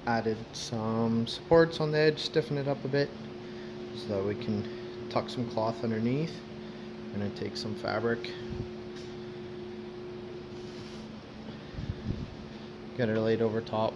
Added some supports on the edge, stiffen it up a bit so that we can tuck some cloth underneath. I'm going to take some fabric, get her laid over top.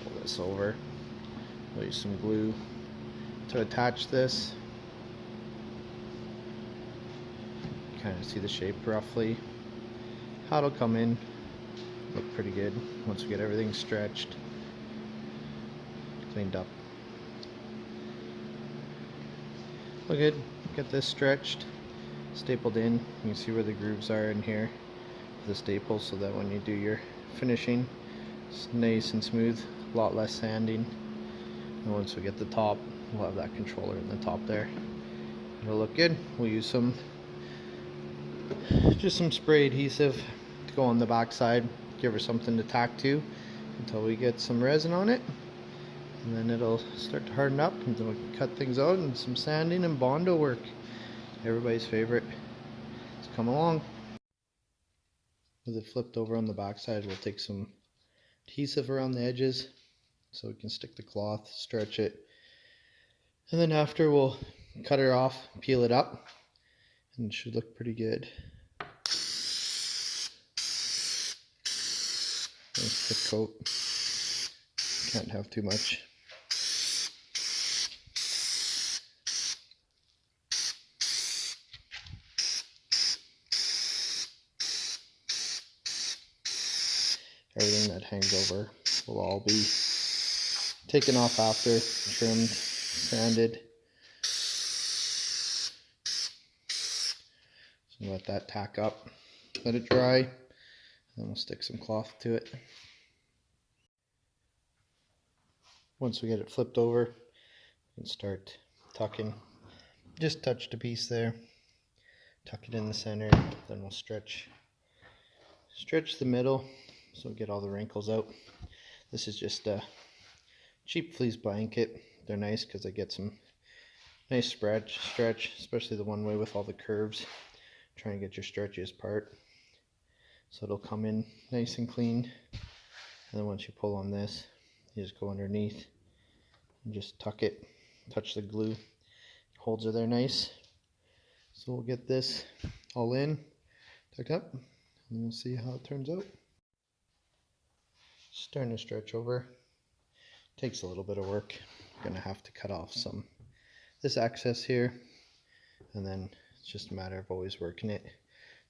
Pull this over. We'll use some glue to attach this. Kind of see the shape roughly. How it'll come in. Look pretty good once we get everything stretched, cleaned up. Look good. Get this stretched, stapled in. You can see where the grooves are in here, the staples, so that when you do your finishing, it's nice and smooth, a lot less sanding. And once we get the top, we'll have that controller in the top there. It'll look good. We'll use just some spray adhesive to go on the back side, give her something to tack to until we get some resin on it, and then it'll start to harden up, and then we can cut things out and some sanding and Bondo work. Everybody's favorite. So come along. With it flipped over on the back side, we'll take some adhesive around the edges so we can stick the cloth, stretch it, and then after we'll cut her off, peel it up, and it should look pretty good. Nice thick coat. Can't have too much. Everything that hangs over will all be taken off after, trimmed, sanded. So let that tack up, let it dry, and then we'll stick some cloth to it. Once we get it flipped over, we can start tucking. Just touch the piece there, tuck it in the center, then we'll stretch the middle so we get all the wrinkles out. This is just a cheap fleece blanket. They're nice because they get some nice stretch, especially the one way with all the curves. Trying to get your stretchiest part. So it'll come in nice and clean. And then once you pull on this, you just go underneath and just tuck it, touch the glue. Holds her there nice. So we'll get this all in, tucked up, and we'll see how it turns out. Starting to stretch over. Takes a little bit of work. I'm gonna have to cut off this excess here, and then it's just a matter of always working it,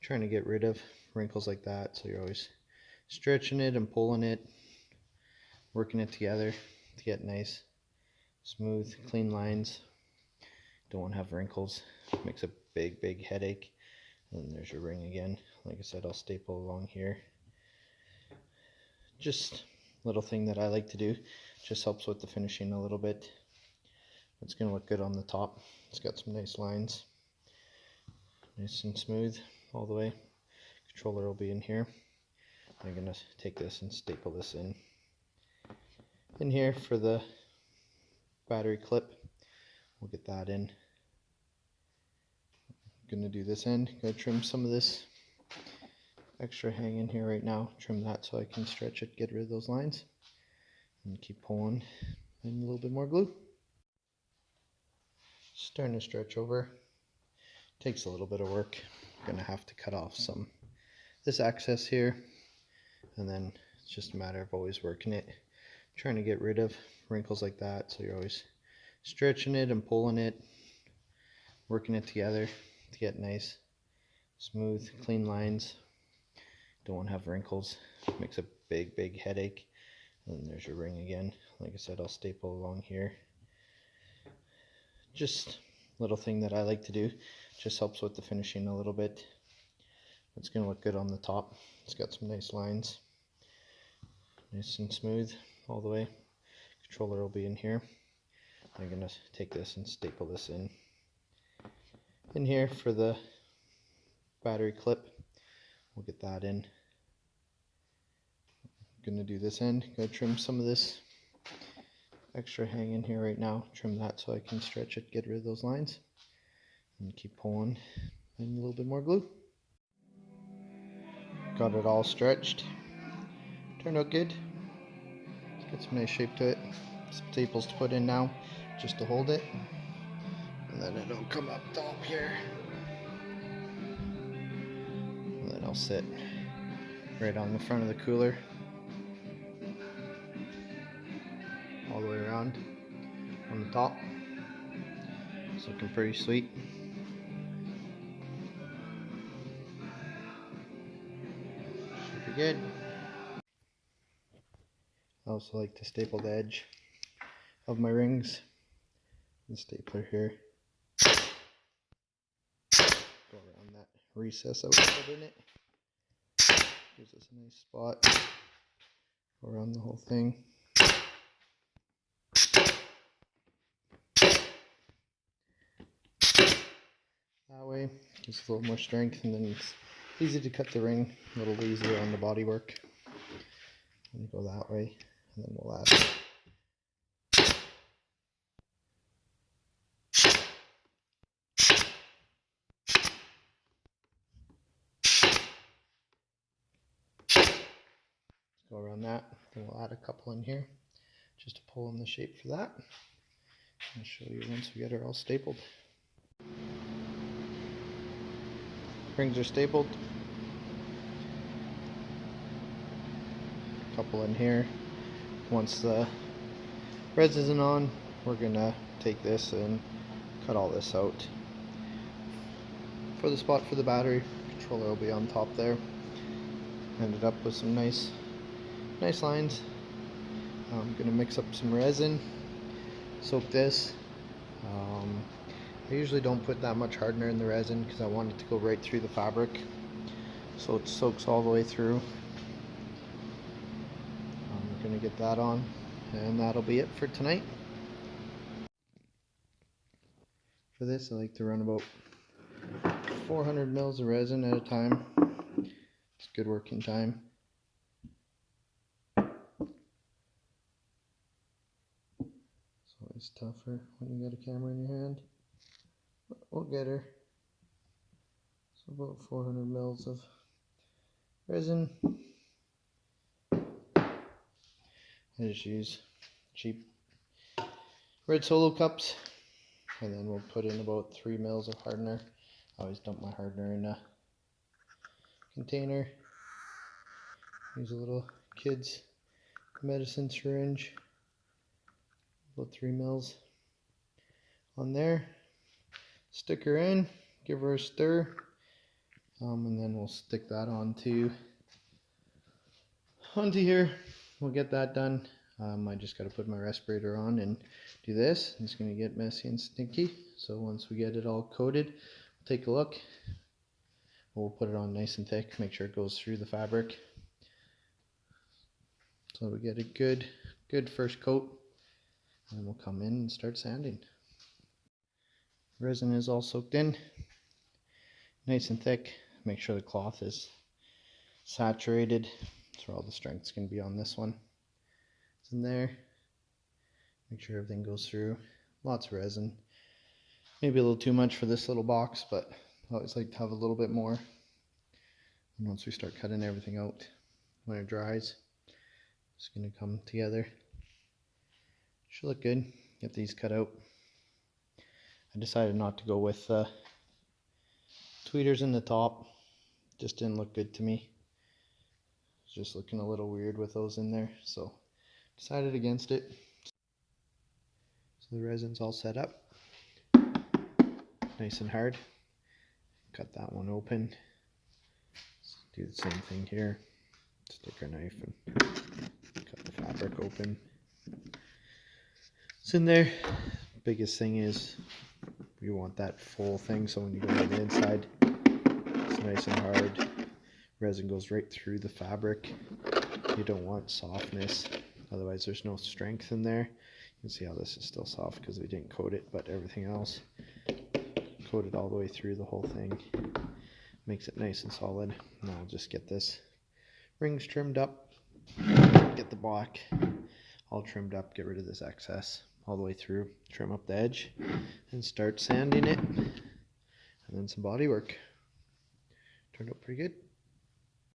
trying to get rid of wrinkles like that. So you're always stretching it and pulling it, working it together to get nice, smooth, clean lines. Don't want to have wrinkles. Makes a big headache. And there's your ring again. Like I said, I'll staple along here. Just a little thing that I like to do. Just helps with the finishing a little bit. It's going to look good on the top. It's got some nice lines. Nice and smooth all the way. Controller will be in here. I'm going to take this and staple this in here for the battery clip. We'll get that in. I'm going to do this end. Go trim some of this extra hanging here right now. Trim that so I can stretch it, get rid of those lines, and keep pulling and a little bit more glue. Starting to stretch over. Takes a little bit of work. I'm gonna have to cut off this excess here, and then it's just a matter of always working it, trying to get rid of wrinkles like that. So you're always stretching it and pulling it, working it together to get nice, smooth, clean lines. Don't want to have wrinkles. Makes a big headache. And there's your ring again. Like I said, I'll staple along here. Just a little thing that I like to do. Just helps with the finishing a little bit. It's going to look good on the top. It's got some nice lines. Nice and smooth all the way. Controller will be in here. I'm going to take this and staple this in here for the battery clip. We'll get that in. I'm going to do this end. Go trim some of this extra hanging here right now. Trim that so I can stretch it, get rid of those lines, and keep pulling and a little bit more glue. Got it all stretched. Turned out good. Got some nice shape to it. Some staples to put in now, just to hold it. And then it'll come up top here. And then I'll sit right on the front of the cooler. All the way around on the top. It's looking pretty sweet. Should be good. I also like to staple the edge of my rings. The stapler here. Go around that recess I was put in it. Gives us a nice spot. Go around the whole thing. That way, gives a little more strength, and then it's easy to cut the ring, a little easier on the bodywork. And go that way, and then we'll add. Go around that, then we'll add a couple in here, just to pull in the shape for that. I'll show you once we get it all stapled. Rings are stapled. A couple in here. Once the resin isn't on, we're gonna take this and cut all this out. For the spot for the battery, controller will be on top there. Ended up with some nice lines. I'm gonna mix up some resin, soak this. I usually don't put that much hardener in the resin because I want it to go right through the fabric, so it soaks all the way through. I'm gonna get that on, and that'll be it for tonight. For this, I like to run about 400 mils of resin at a time. It's good working time. It's always tougher when you got a camera in your hand. But we'll get her. So about 400 mils of resin. I just use cheap red Solo cups, and then we'll put in about 3 mils of hardener. I always dump my hardener in a container. Use a little kid's medicine syringe. About 3 mils on there. Stick her in, give her a stir, and then we'll stick that onto here. We'll get that done. I just got to put my respirator on and do this. It's going to get messy and stinky. So once we get it all coated, we'll take a look. We'll put it on nice and thick, make sure it goes through the fabric. So we get a good first coat, and we'll come in and start sanding. Resin is all soaked in, nice and thick. Make sure the cloth is saturated. That's where all the strength's going to be on this one. It's in there. Make sure everything goes through. Lots of resin. Maybe a little too much for this little box, but I always like to have a little bit more. And once we start cutting everything out, when it dries, it's going to come together. Should look good. Get these cut out. I decided not to go with tweeters in the top. Just didn't look good to me. It's just looking a little weird with those in there, so decided against it. So the resin's all set up, nice and hard. Cut that one open. Let's do the same thing here. Stick our knife and cut the fabric open. It's in there. Biggest thing is you want that full thing, so when you go on the inside, it's nice and hard. Resin goes right through the fabric. You don't want softness, otherwise there's no strength in there. You can see how this is still soft because we didn't coat it, but everything else coated all the way through the whole thing. Makes it nice and solid. Now I'll just get this rings trimmed up, get the black all trimmed up, get rid of this excess all the way through, trim up the edge, and start sanding it, and then some body work. Turned out pretty good.